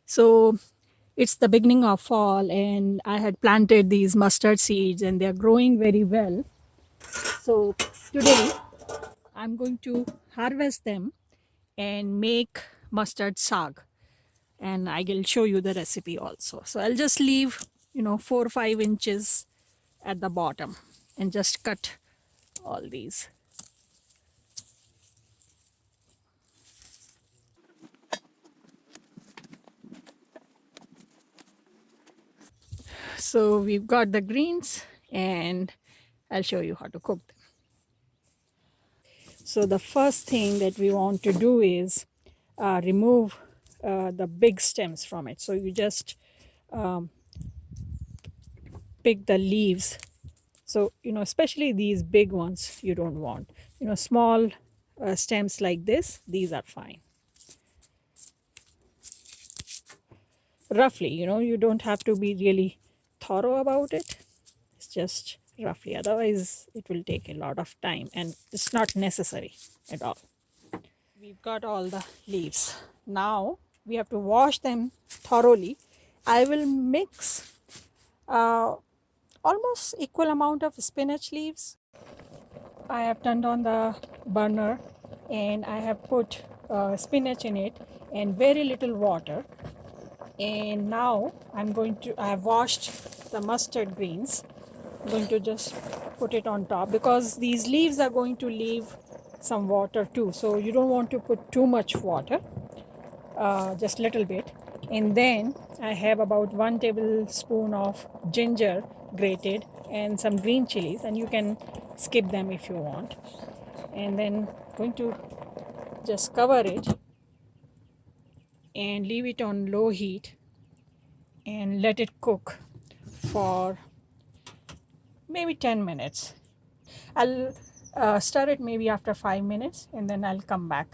So it's the beginning of fall, and I had planted these mustard seeds, and they're growing very well. So today I'm going to harvest them and make mustard saag, and I will show you the recipe also. So I'll just leave 4 or 5 inches at the bottom and just cut all these. So we've got the greens, and I'll show you how to cook them. So the first thing that we want to do is remove the big stems from it. So you just pick the leaves. So especially these big ones you don't want. Small stems like this, these are fine. Roughly, you don't have to be really thorough about it. It's just roughly, otherwise it will take a lot of time and it's not necessary at all. We've got all the leaves. Now we have to wash them thoroughly. I will mix uh, almost equal amount of spinach leaves. I have turned on the burner and I have put spinach in it and very little water. And now I have washed the mustard greens. I'm going to just put it on top because these leaves are going to leave some water too. So you don't want to put too much water, just little bit. And then I have about 1 tablespoon of ginger grated and some green chilies, and you can skip them if you want. And then going to just cover it and leave it on low heat and let it cook for maybe 10 minutes. I'll stir it maybe after 5 minutes and then I'll come back.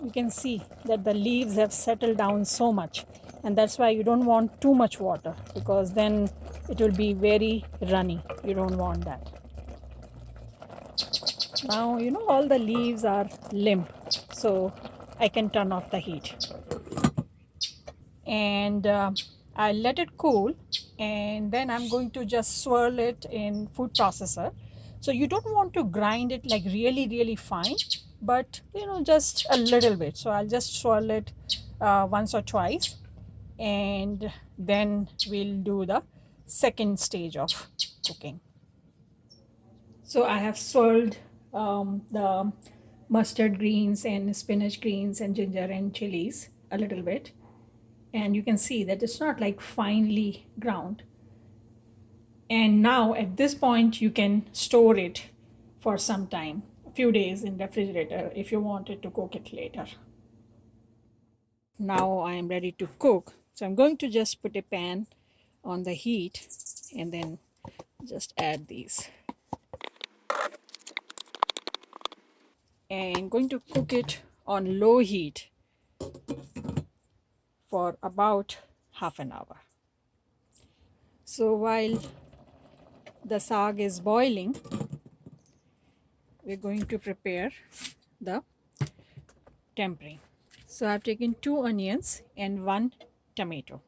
You can see that the leaves have settled down so much, and that's why you don't want too much water because then it will be very runny. You don't want that. Now all the leaves are limp, so I can turn off the heat. And I let it cool, and then I'm going to just swirl it in food processor. So you don't want to grind it like really fine, but just a little bit. So I'll just swirl it once or twice, and then we'll do the second stage of cooking. So I have swirled the mustard greens and spinach greens and ginger and chilies a little bit, and you can see that it's not like finely ground. And now at this point you can store it for some time, a few days in refrigerator if you wanted to cook it later. Now I am ready to cook, so I'm going to just put a pan on the heat and then just add these, and going to cook it on low heat for about half an hour. So while the saag is boiling, we're going to prepare the tempering. So I've taken 2 onions and 1 tomato.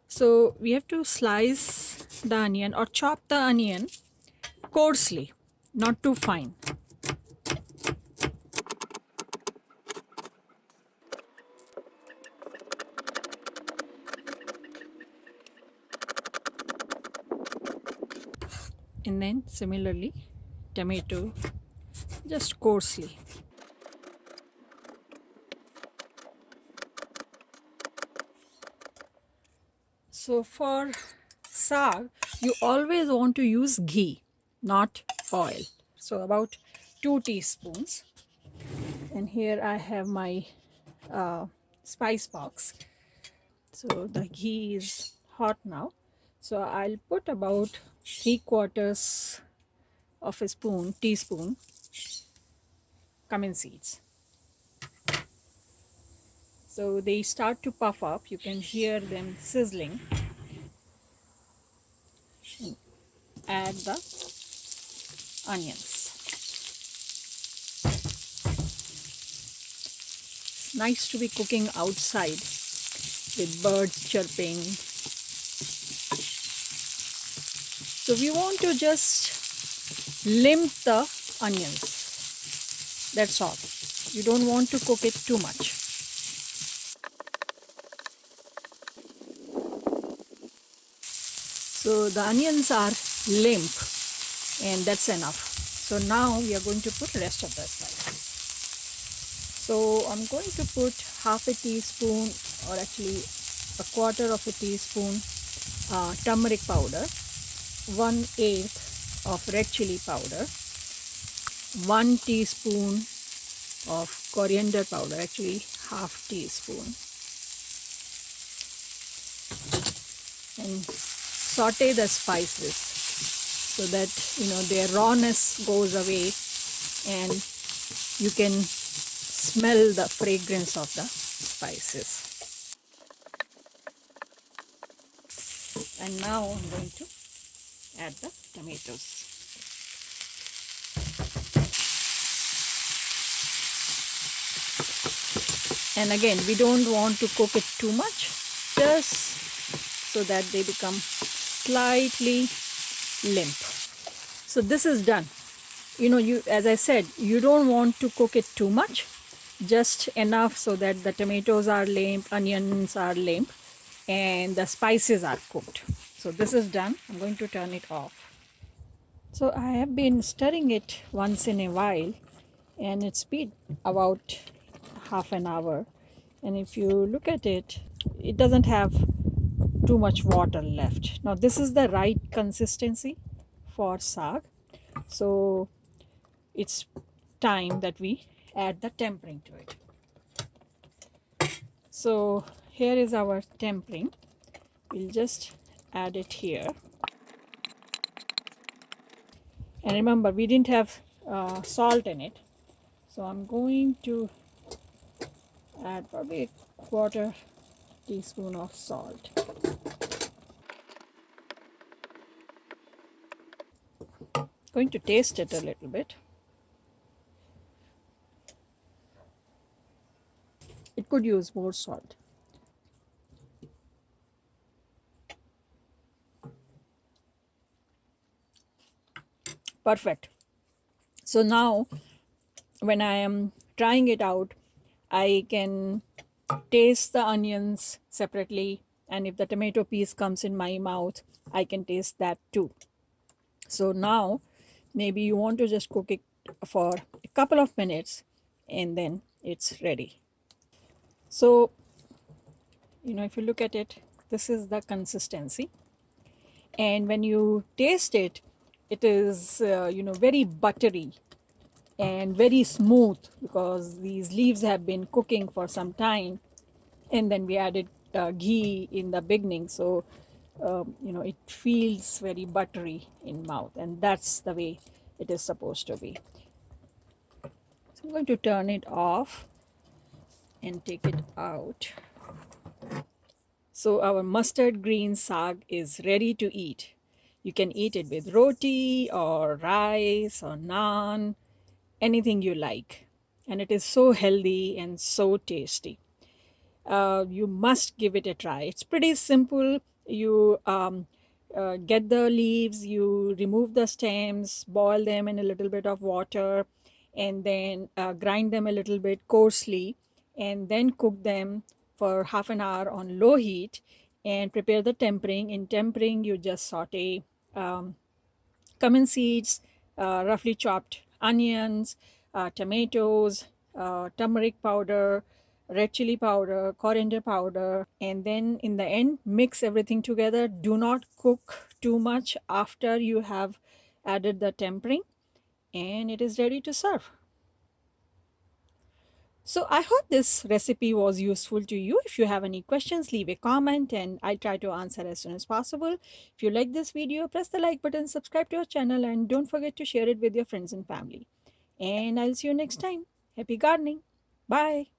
So we have to slice the onion or chop the onion coarsely, not too fine. And then similarly, tomato just coarsely. So for saag, you always want to use ghee, not oil. So about 2 teaspoons. And here I have my spice box. So the ghee is hot now. So I'll put about 3/4 of a teaspoon cumin seeds. So they start to puff up. You can hear them sizzling. Add the onions. nice to be cooking outside with birds chirping. So we want to just limp the onions. That's all. You don't want to cook it too much. So the onions are limp, and that's enough. So now we are going to put rest of the spice. So I'm going to put half a teaspoon, or actually a quarter of a teaspoon turmeric powder, 1/8 of red chili powder, 1 teaspoon of coriander powder, actually half teaspoon, and saute the spices so that their rawness goes away and you can smell the fragrance of the spices. And now I'm going to add the tomatoes. And again, we don't want to cook it too much, just so that they become slightly limp. So this is done. As I said, you don't want to cook it too much, just enough so that the tomatoes are limp, onions are limp, and the spices are cooked. So this is done. I'm going to turn it off. So I have been stirring it once in a while, and it's been about half an hour. And if you look at it, it doesn't have too much water left. Now this is the right consistency for saag. So it's time that we add the tempering to it. So here is our tempering. We'll just add it here. And remember, we didn't have salt in it. So I'm going to add probably a quarter teaspoon of salt. Going to taste it a little bit. It could use more salt. Perfect. So now when I am trying it out, I can taste the onions separately, and if the tomato piece comes in my mouth, I can taste that too. So now maybe you want to just cook it for a couple of minutes and then it's ready. So if you look at it, this is the consistency, and when you taste it, it is very buttery and very smooth, because these leaves have been cooking for some time, and then we added ghee in the beginning, so it feels very buttery in mouth, and that's the way it is supposed to be. So I'm going to turn it off and take it out. So our mustard green saag is ready to eat. You can eat it with roti or rice or naan, anything you like. And it is so healthy and so tasty. You must give it a try. It's pretty simple. You get the leaves, you remove the stems, boil them in a little bit of water, and then grind them a little bit coarsely, and then cook them for half an hour on low heat and prepare the tempering. In tempering, you just saute cumin seeds, roughly chopped onions, tomatoes, turmeric powder, red chili powder, coriander powder, and then in the end, mix everything together. Do not cook too much after you have added the tempering, and it is ready to serve. So I hope this recipe was useful to you. If you have any questions, leave a comment and I'll try to answer as soon as possible. If you like this video, press the like button, subscribe to our channel, and don't forget to share it with your friends and family. And I'll see you next time. Happy gardening. Bye.